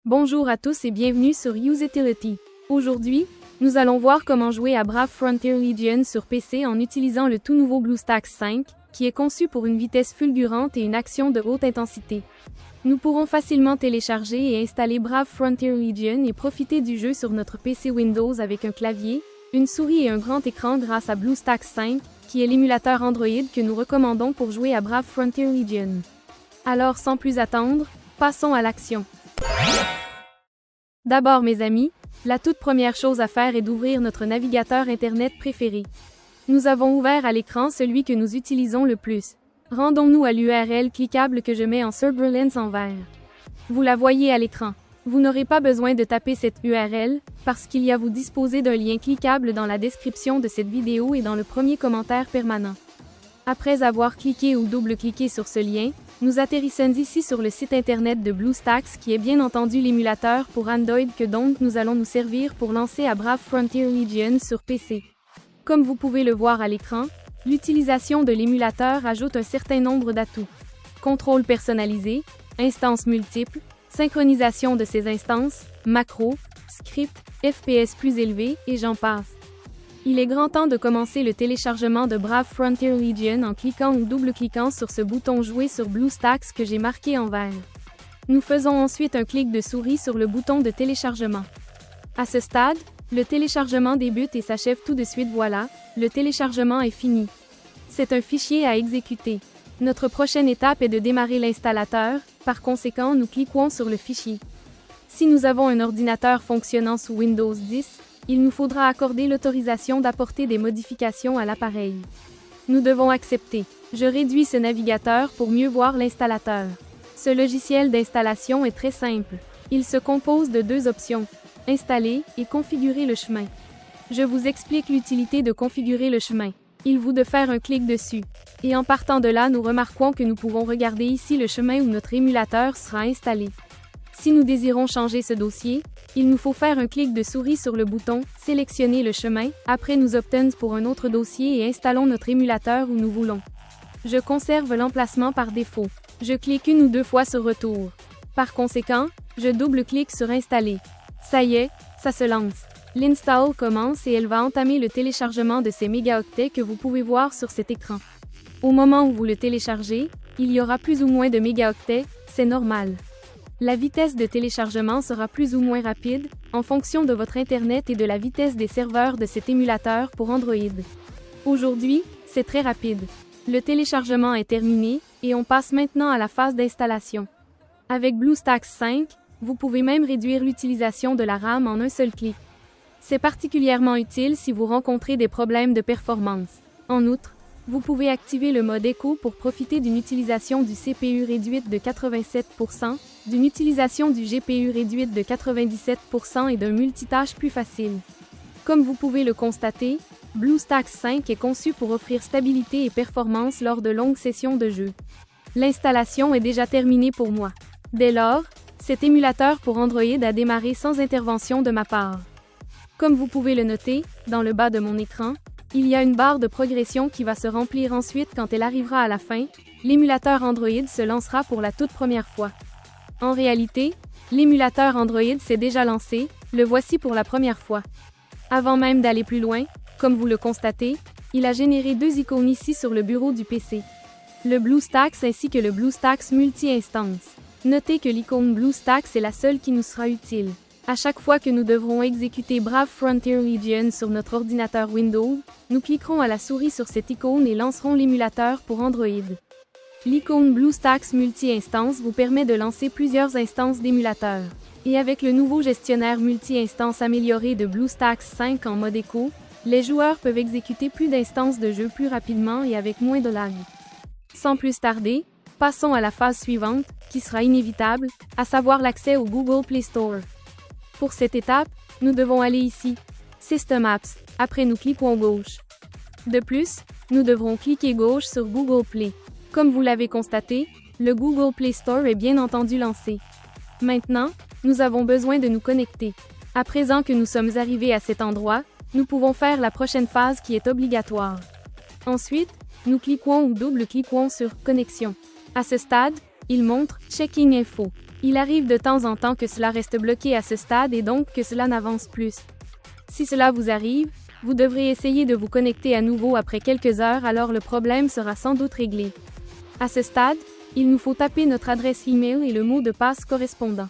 Bonjour à tous et bienvenue sur Usability. Aujourd'hui, nous allons voir comment jouer à Brave Frontier Legion sur PC en utilisant le tout nouveau BlueStacks 5, qui est conçu pour une vitesse fulgurante et une action de haute intensité. Nous pourrons facilement télécharger et installer Brave Frontier Legion et profiter du jeu sur notre PC Windows avec un clavier, une souris et un grand écran grâce à BlueStacks 5, qui est l'émulateur Android que nous recommandons pour jouer à Brave Frontier Legion. Alors sans plus attendre, passons à l'action. D'abord mes amis, la toute première chose à faire est d'ouvrir notre navigateur Internet préféré. Nous avons ouvert à l'écran celui que nous utilisons le plus. Rendons-nous à l'URL cliquable que je mets en surbrillance en vert. Vous la voyez à l'écran. Vous n'aurez pas besoin de taper cette URL, parce qu'il y a vous disposez d'un lien cliquable dans la description de cette vidéo et dans le premier commentaire permanent. Après avoir cliqué ou double-cliqué sur ce lien, nous atterrissons ici sur le site internet de BlueStacks qui est bien entendu l'émulateur pour Android que donc nous allons nous servir pour lancer à Brave Frontier Legion sur PC. Comme vous pouvez le voir à l'écran, l'utilisation de l'émulateur ajoute un certain nombre d'atouts. Contrôle personnalisé, instances multiples, synchronisation de ces instances, macros, scripts, FPS plus élevés, et j'en passe. Il est grand temps de commencer le téléchargement de Brave Frontier Legion en cliquant ou double-cliquant sur ce bouton Jouer sur BlueStacks que j'ai marqué en vert. Nous faisons ensuite un clic de souris sur le bouton de téléchargement. À ce stade, le téléchargement débute et s'achève tout de suite. Voilà, le téléchargement est fini. C'est un fichier à exécuter. Notre prochaine étape est de démarrer l'installateur, par conséquent nous cliquons sur le fichier. Si nous avons un ordinateur fonctionnant sous Windows 10, il nous faudra accorder l'autorisation d'apporter des modifications à l'appareil. Nous devons accepter. Je réduis ce navigateur pour mieux voir l'installateur. Ce logiciel d'installation est très simple. Il se compose de deux options, installer et configurer le chemin. Je vous explique l'utilité de configurer le chemin. Il vous de faire un clic dessus. Et en partant de là, nous remarquons que nous pouvons regarder ici le chemin où notre émulateur sera installé. Si nous désirons changer ce dossier, il nous faut faire un clic de souris sur le bouton « Sélectionner le chemin », après nous optons pour un autre dossier et installons notre émulateur où nous voulons. Je conserve l'emplacement par défaut. Je clique une ou deux fois sur « Retour ». Par conséquent, je double-clique sur « Installer ». Ça y est, ça se lance. L'install commence et elle va entamer le téléchargement de ces mégaoctets que vous pouvez voir sur cet écran. Au moment où vous le téléchargez, il y aura plus ou moins de mégaoctets, c'est normal. La vitesse de téléchargement sera plus ou moins rapide, en fonction de votre Internet et de la vitesse des serveurs de cet émulateur pour Android. Aujourd'hui, c'est très rapide. Le téléchargement est terminé, et on passe maintenant à la phase d'installation. Avec BlueStacks 5, vous pouvez même réduire l'utilisation de la RAM en un seul clic. C'est particulièrement utile si vous rencontrez des problèmes de performance. En outre, vous pouvez activer le mode écho pour profiter d'une utilisation du CPU réduite de 87%, d'une utilisation du GPU réduite de 97% et d'un multitâche plus facile. Comme vous pouvez le constater, BlueStacks 5 est conçu pour offrir stabilité et performance lors de longues sessions de jeu. L'installation est déjà terminée pour moi. Dès lors, cet émulateur pour Android a démarré sans intervention de ma part. Comme vous pouvez le noter, dans le bas de mon écran, il y a une barre de progression qui va se remplir ensuite quand elle arrivera à la fin, l'émulateur Android se lancera pour la toute première fois. En réalité, l'émulateur Android s'est déjà lancé, le voici pour la première fois. Avant même d'aller plus loin, comme vous le constatez, il a généré deux icônes ici sur le bureau du PC. Le BlueStacks ainsi que le BlueStacks Multi-Instance. Notez que l'icône BlueStacks est la seule qui nous sera utile. À chaque fois que nous devrons exécuter Brave Frontier Legion sur notre ordinateur Windows, nous cliquerons à la souris sur cette icône et lancerons l'émulateur pour Android. L'icône BlueStacks Multi-Instance vous permet de lancer plusieurs instances d'émulateurs. Et avec le nouveau gestionnaire multi-instance amélioré de BlueStacks 5 en mode écho, les joueurs peuvent exécuter plus d'instances de jeu plus rapidement et avec moins de lag. Sans plus tarder, passons à la phase suivante, qui sera inévitable, à savoir l'accès au Google Play Store. Pour cette étape, nous devons aller ici, System Apps, après nous cliquons gauche. De plus, nous devrons cliquer gauche sur Google Play. Comme vous l'avez constaté, le Google Play Store est bien entendu lancé. Maintenant, nous avons besoin de nous connecter. À présent que nous sommes arrivés à cet endroit, nous pouvons faire la prochaine phase qui est obligatoire. Ensuite, nous cliquons ou double-cliquons sur Connexion. À ce stade, il montre Checking Info. Il arrive de temps en temps que cela reste bloqué à ce stade et donc que cela n'avance plus. Si cela vous arrive, vous devrez essayer de vous connecter à nouveau après quelques heures, alors le problème sera sans doute réglé. À ce stade, il nous faut taper notre adresse email et le mot de passe correspondant.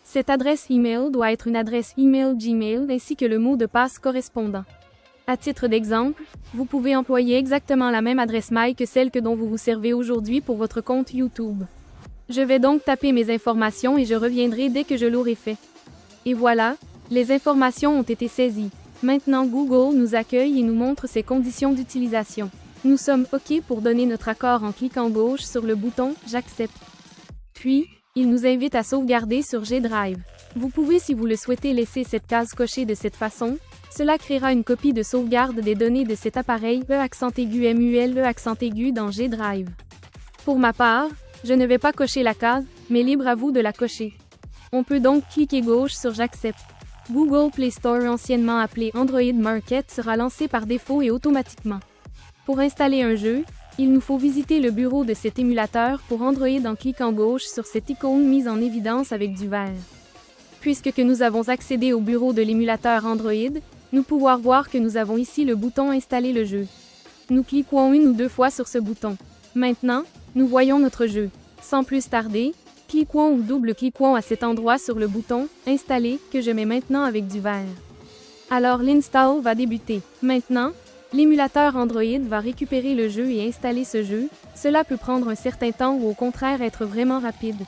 Cette adresse email doit être une adresse email Gmail ainsi que le mot de passe correspondant. À titre d'exemple, vous pouvez employer exactement la même adresse mail que celle dont vous vous servez aujourd'hui pour votre compte YouTube. Je vais donc taper mes informations et je reviendrai dès que je l'aurai fait. Et voilà, les informations ont été saisies. Maintenant Google nous accueille et nous montre ses conditions d'utilisation. Nous sommes OK pour donner notre accord en cliquant gauche sur le bouton « J'accepte ». Puis, il nous invite à sauvegarder sur G Drive. Vous pouvez si vous le souhaitez laisser cette case cochée de cette façon. Cela créera une copie de sauvegarde des données de cet appareil MULE dans G Drive. Pour ma part, je ne vais pas cocher la case, mais libre à vous de la cocher. On peut donc cliquer gauche sur J'accepte. Google Play Store, anciennement appelé Android Market, sera lancé par défaut et automatiquement. Pour installer un jeu, il nous faut visiter le bureau de cet émulateur pour Android en cliquant gauche sur cette icône mise en évidence avec du vert. Puisque nous avons accédé au bureau de l'émulateur Android, nous pouvons voir que nous avons ici le bouton Installer le jeu. Nous cliquons une ou deux fois sur ce bouton. Maintenant, nous voyons notre jeu. Sans plus tarder, cliquons ou double-cliquons à cet endroit sur le bouton Installer que je mets maintenant avec du vert. Alors l'install va débuter. Maintenant, l'émulateur Android va récupérer le jeu et installer ce jeu. Cela peut prendre un certain temps ou au contraire être vraiment rapide.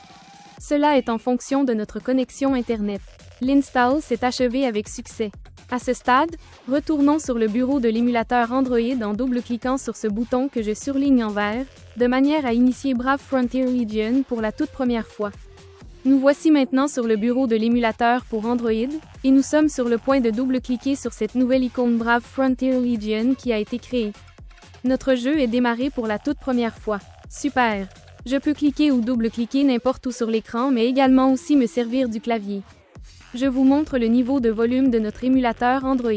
Cela est en fonction de notre connexion Internet. L'install s'est achevé avec succès. À ce stade, retournons sur le bureau de l'émulateur Android en double-cliquant sur ce bouton que je surligne en vert, de manière à initier Brave Frontier Legion pour la toute première fois. Nous voici maintenant sur le bureau de l'émulateur pour Android, et nous sommes sur le point de double-cliquer sur cette nouvelle icône Brave Frontier Legion qui a été créée. Notre jeu est démarré pour la toute première fois. Super! Je peux cliquer ou double-cliquer n'importe où sur l'écran mais également aussi me servir du clavier. Je vous montre le niveau de volume de notre émulateur Android.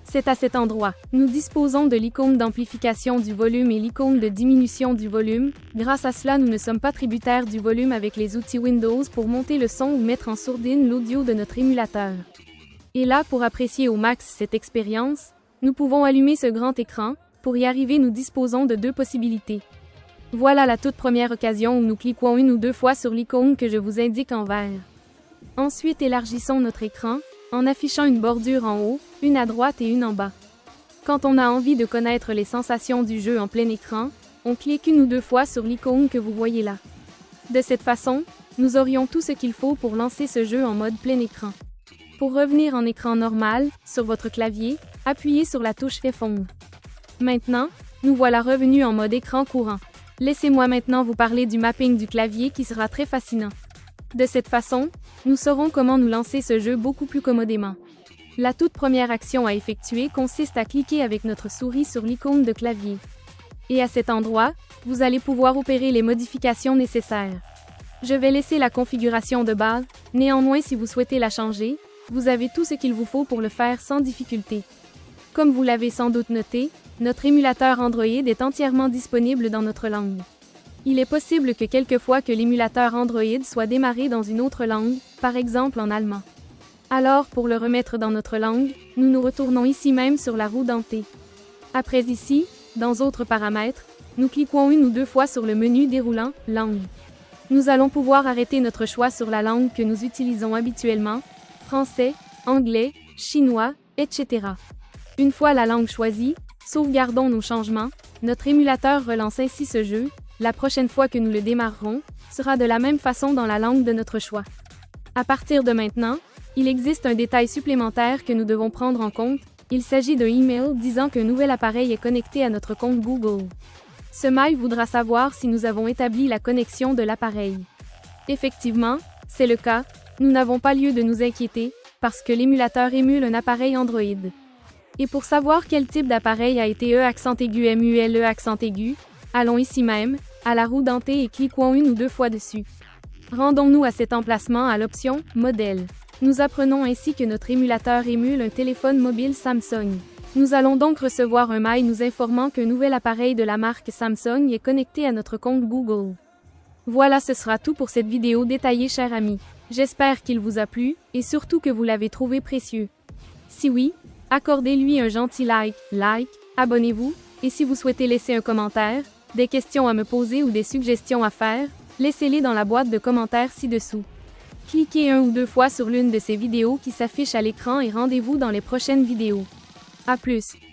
C'est à cet endroit. Nous disposons de l'icône d'amplification du volume et l'icône de diminution du volume. Grâce à cela, nous ne sommes pas tributaires du volume avec les outils Windows pour monter le son ou mettre en sourdine l'audio de notre émulateur. Et là, pour apprécier au max cette expérience, nous pouvons allumer ce grand écran. Pour y arriver, nous disposons de deux possibilités. Voilà la toute première occasion où nous cliquons une ou deux fois sur l'icône que je vous indique en vert. Ensuite, élargissons notre écran, en affichant une bordure en haut, une à droite et une en bas. Quand on a envie de connaître les sensations du jeu en plein écran, on clique une ou deux fois sur l'icône que vous voyez là. De cette façon, nous aurions tout ce qu'il faut pour lancer ce jeu en mode plein écran. Pour revenir en écran normal, sur votre clavier, appuyez sur la touche F11. Maintenant, nous voilà revenus en mode écran courant. Laissez-moi maintenant vous parler du mapping du clavier qui sera très fascinant. De cette façon, nous saurons comment nous lancer ce jeu beaucoup plus commodément. La toute première action à effectuer consiste à cliquer avec notre souris sur l'icône de clavier. Et à cet endroit, vous allez pouvoir opérer les modifications nécessaires. Je vais laisser la configuration de base, néanmoins si vous souhaitez la changer, vous avez tout ce qu'il vous faut pour le faire sans difficulté. Comme vous l'avez sans doute noté, notre émulateur Android est entièrement disponible dans notre langue. Il est possible que quelquefois que l'émulateur Android soit démarré dans une autre langue, par exemple en allemand. Alors, pour le remettre dans notre langue, nous nous retournons ici même sur la roue dentée. Après ici, dans Autres paramètres, nous cliquons une ou deux fois sur le menu déroulant « Langue ». Nous allons pouvoir arrêter notre choix sur la langue que nous utilisons habituellement, français, anglais, chinois, etc. Une fois la langue choisie, sauvegardons nos changements, notre émulateur relance ainsi ce jeu. La prochaine fois que nous le démarrerons, sera de la même façon dans la langue de notre choix. À partir de maintenant, il existe un détail supplémentaire que nous devons prendre en compte. Il s'agit d'un email disant qu'un nouvel appareil est connecté à notre compte Google. Ce mail voudra savoir si nous avons établi la connexion de l'appareil. Effectivement, c'est le cas, nous n'avons pas lieu de nous inquiéter, parce que l'émulateur émule un appareil Android. Et pour savoir quel type d'appareil a été MULE, allons ici même, à la roue dentée et cliquons une ou deux fois dessus. Rendons-nous à cet emplacement à l'option « Modèle ». Nous apprenons ainsi que notre émulateur émule un téléphone mobile Samsung. Nous allons donc recevoir un mail nous informant qu'un nouvel appareil de la marque Samsung est connecté à notre compte Google. Voilà, ce sera tout pour cette vidéo détaillée, chers amis. J'espère qu'il vous a plu, et surtout que vous l'avez trouvé précieux. Si oui, accordez-lui un gentil like, abonnez-vous, et si vous souhaitez laisser un commentaire, des questions à me poser ou des suggestions à faire, laissez-les dans la boîte de commentaires ci-dessous. Cliquez 1 ou 2 fois sur l'une de ces vidéos qui s'affiche à l'écran et rendez-vous dans les prochaines vidéos. À plus!